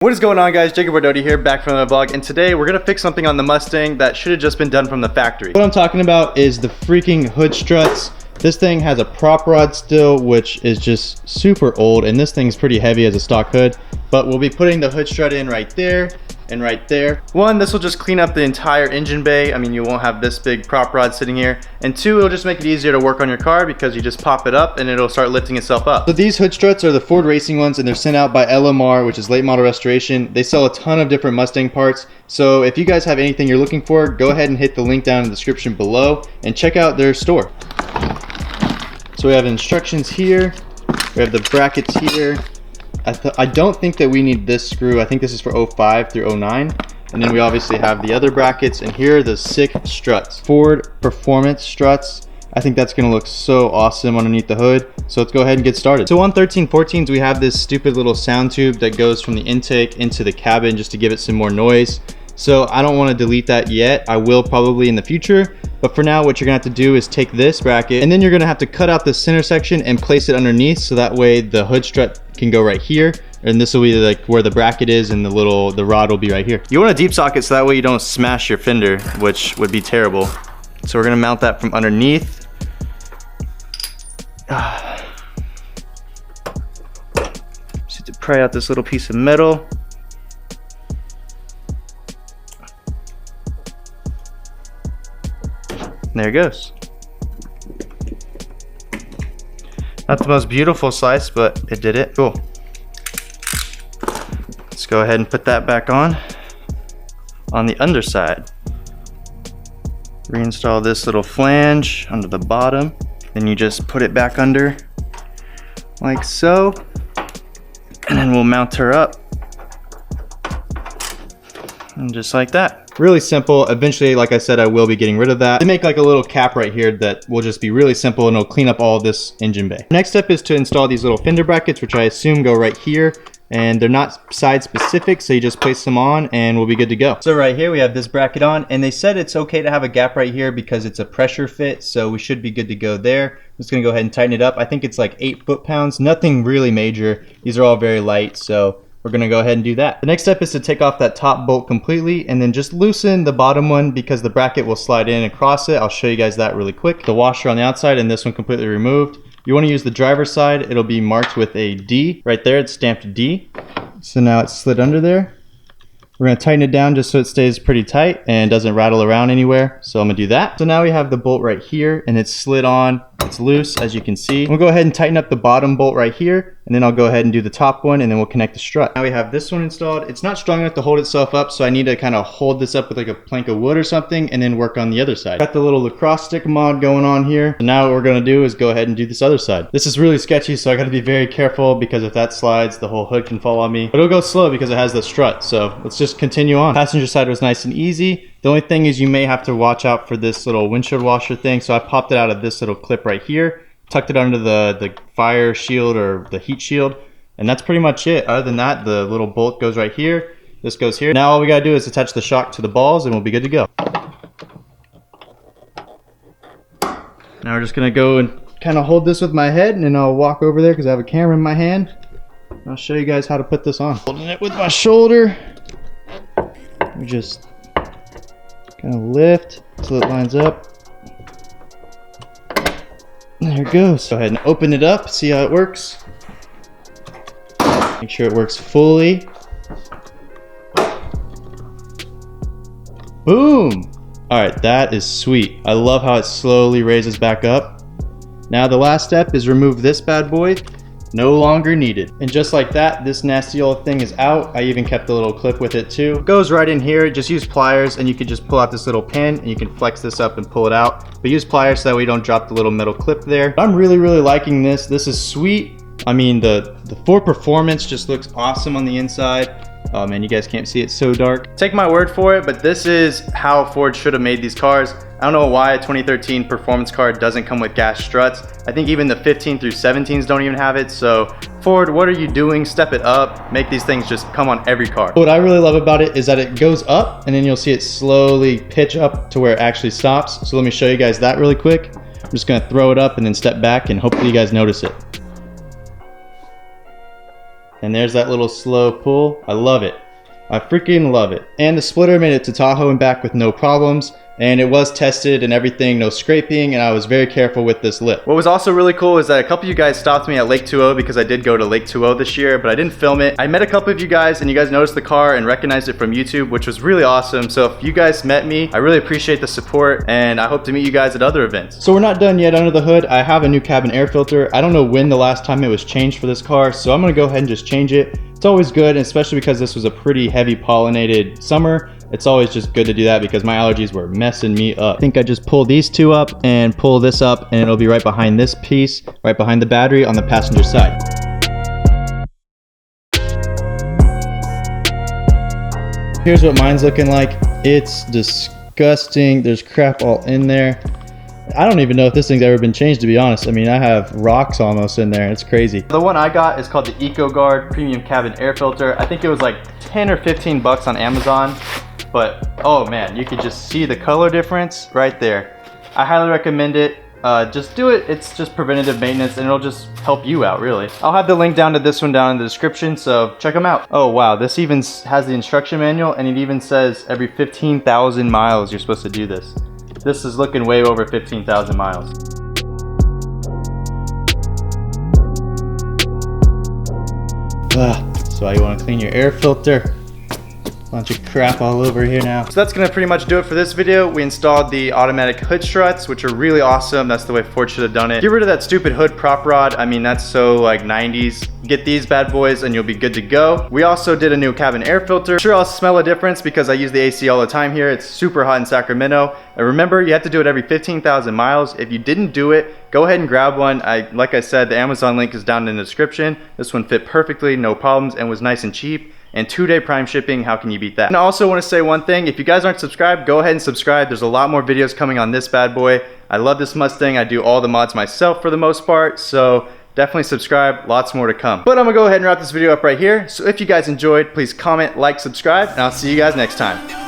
What is going on, guys? Jacobrdoty here, back from the vlog, and today we're gonna fix something on the Mustang that should have just been done from the factory. What I'm talking about is the freaking hood struts. This thing has a prop rod still, which is just super old, and this thing's pretty heavy as a stock hood, but we'll be putting the hood strut in right there and right there. One, this will just clean up the entire engine bay. I mean, you won't have this big prop rod sitting here. And two, it'll just make it easier to work on your car because you just pop it up and it'll start lifting itself up. So these hood struts are the Ford racing ones, and they're sent out by LMR, which is Late Model Restoration. They sell a ton of different Mustang parts. So if you guys have anything you're looking for, go ahead and hit the link down in the description below and check out their store. So we have instructions here. We have the brackets here. I don't think that we need this screw. I think this is for 05 through 09. And then we obviously have the other brackets, and here are the sick struts. Ford Performance struts. I think that's gonna look so awesome underneath the hood. So let's go ahead and get started. So on 1314s, we have this stupid little sound tube that goes from the intake into the cabin just to give it some more noise. So I don't want to delete that yet. I will probably in the future. But for now, what you're gonna have to do is take this bracket, and then you're gonna have to cut out the center section and place it underneath, so that way the hood strut can go right here, and this will be like where the bracket is, and the rod will be right here. You want a deep socket so that way you don't smash your fender, which would be terrible. So we're gonna mount that from underneath. Just need to pry out this little piece of metal. There it goes. Not the most beautiful slice, but it did it. Cool. Let's go ahead and put that back on the underside. Reinstall this little flange under the bottom. Then you just put it back under like so. And then we'll mount her up. And just like that. Really simple. Eventually, like I said, I will be getting rid of that. They make like a little cap right here that will just be really simple, and it'll clean up all this engine bay. Next step is to install these little fender brackets, which I assume go right here. And they're not side specific, so you just place them on and we'll be good to go. So right here we have this bracket on, and they said it's okay to have a gap right here because it's a pressure fit, so we should be good to go there. I'm just gonna go ahead and tighten it up. I think it's like 8 foot-pounds, nothing really major. These are all very light, so we're gonna go ahead and do that. The next step is to take off that top bolt completely and then just loosen the bottom one because the bracket will slide in across it. I'll show you guys that really quick. The washer on the outside and this one completely removed. You wanna use the driver's side. It'll be marked with a D. Right there, it's stamped D. So now it's slid under there. We're gonna tighten it down just so it stays pretty tight and doesn't rattle around anywhere. So I'm gonna do that. So now we have the bolt right here and it's slid on. It's loose, as you can see. We'll go ahead and tighten up the bottom bolt right here, and then I'll go ahead and do the top one, and then we'll connect the strut. Now we have this one installed. It's not strong enough to hold itself up, so I need to kind of hold this up with like a plank of wood or something, and then work on the other side. Got the little lacrosse stick mod going on here. So now what we're gonna do is go ahead and do this other side. This is really sketchy, so I gotta be very careful because if that slides, the whole hood can fall on me. But it'll go slow because it has the strut, so let's just continue on. Passenger side was nice and easy. The only thing is you may have to watch out for this little windshield washer thing, so I popped it out of this little clip right here, tucked it under the fire shield or the heat shield, and that's pretty much it. Other than that, the little bolt goes right here, this goes here. Now all we gotta do is attach the shock to the balls and we'll be good to go. Now we're just gonna go and kind of hold this with my head, and then I'll walk over there because I have a camera in my hand. I'll show you guys how to put this on. Holding it with my shoulder. We just kind of lift until it lines up. There it goes. Go ahead and open it up, see how it works. Make sure it works fully. Boom! Alright, that is sweet. I love how it slowly raises back up. Now the last step is remove this bad boy. No longer needed. And just like that, this nasty old thing is out. I even kept a little clip with it too. It goes right in here. Just use pliers and you can just pull out this little pin and you can flex this up and pull it out. But use pliers so that way you don't drop the little metal clip there. I'm really liking this. This is sweet. I mean, the Ford Performance just looks awesome on the inside. Oh man, you guys can't see, it's so dark. Take my word for it, but this is how Ford should have made these cars. I don't know why a 2013 performance car doesn't come with gas struts. I think even the 15 through 17s don't even have it. So Ford, what are you doing? Step it up. Make these things just come on every car. What I really love about it is that it goes up and then you'll see it slowly pitch up to where it actually stops. So let me show you guys that really quick. I'm just gonna throw it up and then step back and hopefully you guys notice it. And there's that little slow pull. I love it. I freaking love it. And the splitter made it to Tahoe and back with no problems. And it was tested and everything, no scraping, and I was very careful with this lip. What was also really cool is that a couple of you guys stopped me at Lake 2O because I did go to Lake 2O this year, but I didn't film it. I met a couple of you guys and you guys noticed the car and recognized it from YouTube, which was really awesome. So if you guys met me, I really appreciate the support and I hope to meet you guys at other events. So we're not done yet under the hood. I have a new cabin air filter. I don't know when the last time it was changed for this car, so I'm gonna go ahead and just change it. It's always good, especially because this was a pretty heavy pollinated summer. It's always just good to do that because my allergies were messing me up. I think I just pull these two up and pull this up and it'll be right behind this piece, right behind the battery on the passenger side. Here's what mine's looking like. It's disgusting. There's crap all in there. I don't even know if this thing's ever been changed, to be honest. I mean, I have rocks almost in there. It's crazy. The one I got is called the EcoGuard Premium Cabin Air Filter. I think it was like 10 or 15 bucks on Amazon. But, oh man, you could just see the color difference right there. I highly recommend it. Just do it. It's just preventative maintenance and it'll just help you out, really. I'll have the link down to this one down in the description, so check them out. Oh wow, this even has the instruction manual and it even says every 15,000 miles you're supposed to do this. This is looking way over 15,000 miles. So you want to clean your air filter. Bunch of crap all over here now. So that's gonna pretty much do it for this video. We installed the automatic hood struts, which are really awesome. That's the way Ford should have done it. Get rid of that stupid hood prop rod. I mean, that's so like 90s. Get these bad boys and you'll be good to go. We also did a new cabin air filter. Sure, I'll smell a difference because I use the AC all the time here. It's super hot in Sacramento. And remember, you have to do it every 15,000 miles. If you didn't do it, go ahead and grab one. Like I said, the Amazon link is down in the description. This one fit perfectly, no problems, and was nice and cheap. And 2-day prime shipping, how can you beat that? And I also want to say one thing, if you guys aren't subscribed, go ahead and subscribe. There's a lot more videos coming on this bad boy. I love this Mustang. I do all the mods myself for the most part, so definitely subscribe, lots more to come. But I'm gonna go ahead and wrap this video up right here. So if you guys enjoyed, please comment, like, subscribe, and I'll see you guys next time.